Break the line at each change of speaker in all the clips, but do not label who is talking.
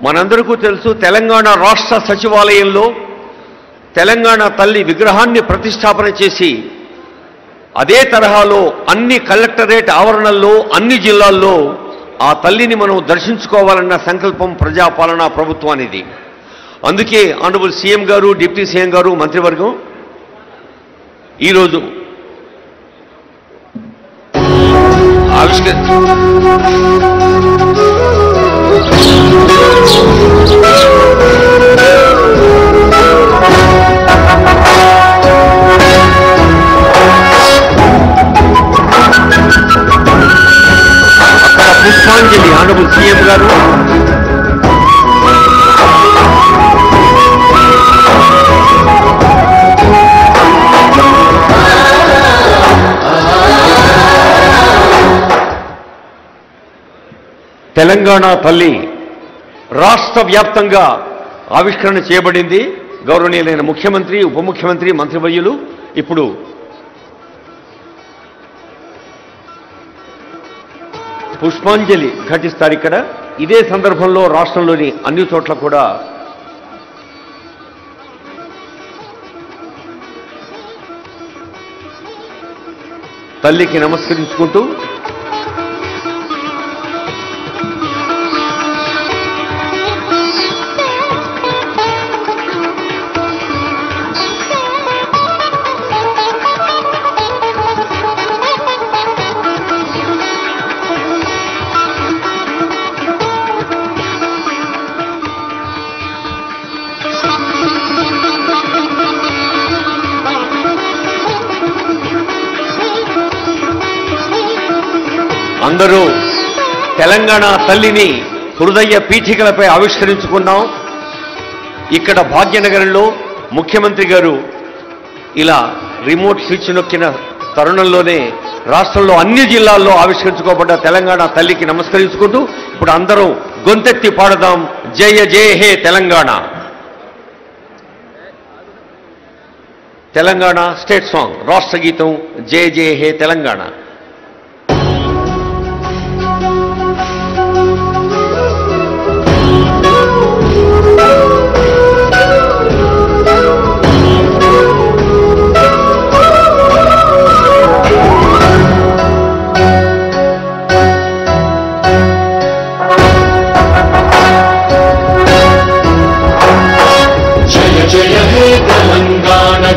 మనందరికీ తెలుసు, తెలంగాణ రాష్ట్ర సచివాలయంలో తెలంగాణ తల్లి విగ్రహాన్ని ప్రతిష్టాపన చేసి అదే తరహాలో అన్ని కలెక్టరేట్ ఆవరణల్లో అన్ని జిల్లాల్లో ఆ తల్లిని మనం దర్శించుకోవాలన్న సంకల్పం ప్రజాపాలనా ప్రభుత్వానిది. అందుకే ఆనరబుల్ సీఎం గారు, డిప్యూటీ సీఎం గారు, మంత్రివర్గం ఈరోజు పుష్పాంజలి ఆనరబుల్ సీఎం గారు తెలంగాణ తల్లి రాష్ట్ర వ్యాప్తంగా ఆవిష్కరణ చేయబడింది. గౌరవనీయులైన ముఖ్యమంత్రి, ఉప ముఖ్యమంత్రి, మంత్రివర్యులు ఇప్పుడు పుష్పాంజలి ఘటిస్తారు. ఇక్కడ ఇదే సందర్భంలో రాష్ట్రంలోని అన్ని చోట్ల కూడా తల్లికి నమస్కరించుకుంటూ అందరూ తెలంగాణ తల్లిని హృదయ పీఠికలపై ఆవిష్కరించుకున్నాం. ఇక్కడ భాగ్యనగరంలో ముఖ్యమంత్రి గారు ఇలా రిమోట్ స్విచ్ నొక్కిన తరుణంలోనే రాష్ట్రంలో అన్ని జిల్లాల్లో ఆవిష్కరించుకోబడ్డ తెలంగాణ తల్లికి నమస్కరించుకుంటూ ఇప్పుడు అందరూ గొంతెత్తి పాడదాం, జయ జయ హే తెలంగాణ. తెలంగాణ స్టేట్ సాంగ్, రాష్ట్ర గీతం జయ జయ హే తెలంగాణ.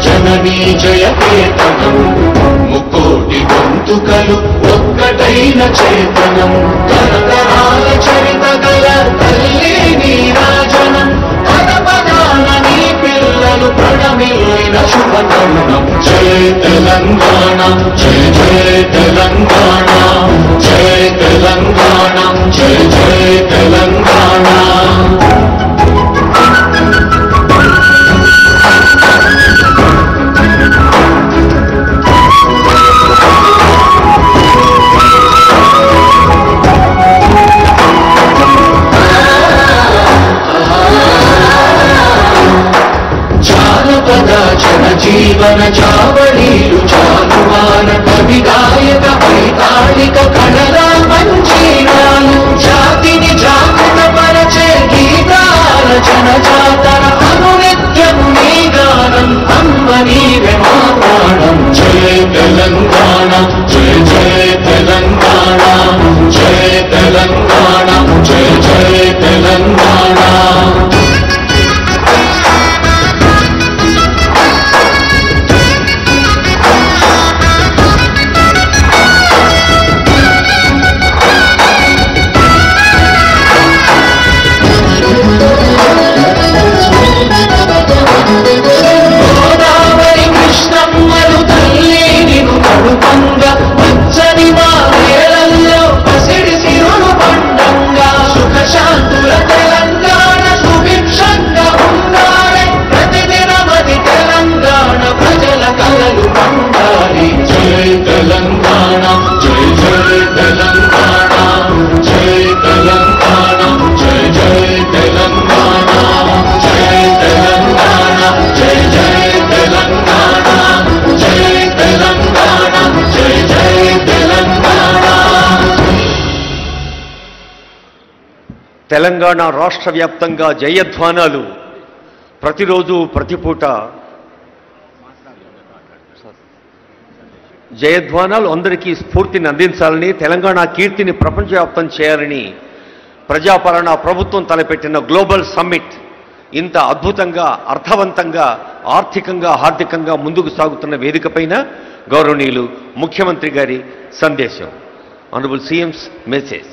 జననీ జయకేతనం, ముకోటి గొంతుకలు ఒక్కటైన చేతనం, తరతరాల చరిత గల తల్లి నీరాజనం, పదపదాన నీ పిల్లలు ప్రణమిల్లిన శుభతరుణం. జయ తెలంగాణ, జయ జయ తెలంగాణ, జయ తెలంగాణ, జయ జయ తెలంగాణ.
తెలంగాణ రాష్ట్ర వ్యాప్తంగా జయధ్వానాలు ప్రతిరోజు ప్రతిపూట జయధ్వానాలు అందరికీ స్ఫూర్తిని అందించాలని, తెలంగాణ కీర్తిని ప్రపంచవ్యాప్తం చేయాలని ప్రజాపాలన ప్రభుత్వం తలపెట్టిన గ్లోబల్ సమ్మిట్ ఇంత అద్భుతంగా, అర్థవంతంగా, ఆర్థికంగా, హార్దికంగా ముందుకు సాగుతున్న వేదికపైన గౌరవనీయులు ముఖ్యమంత్రి గారి సందేశం. Honourable CM's message.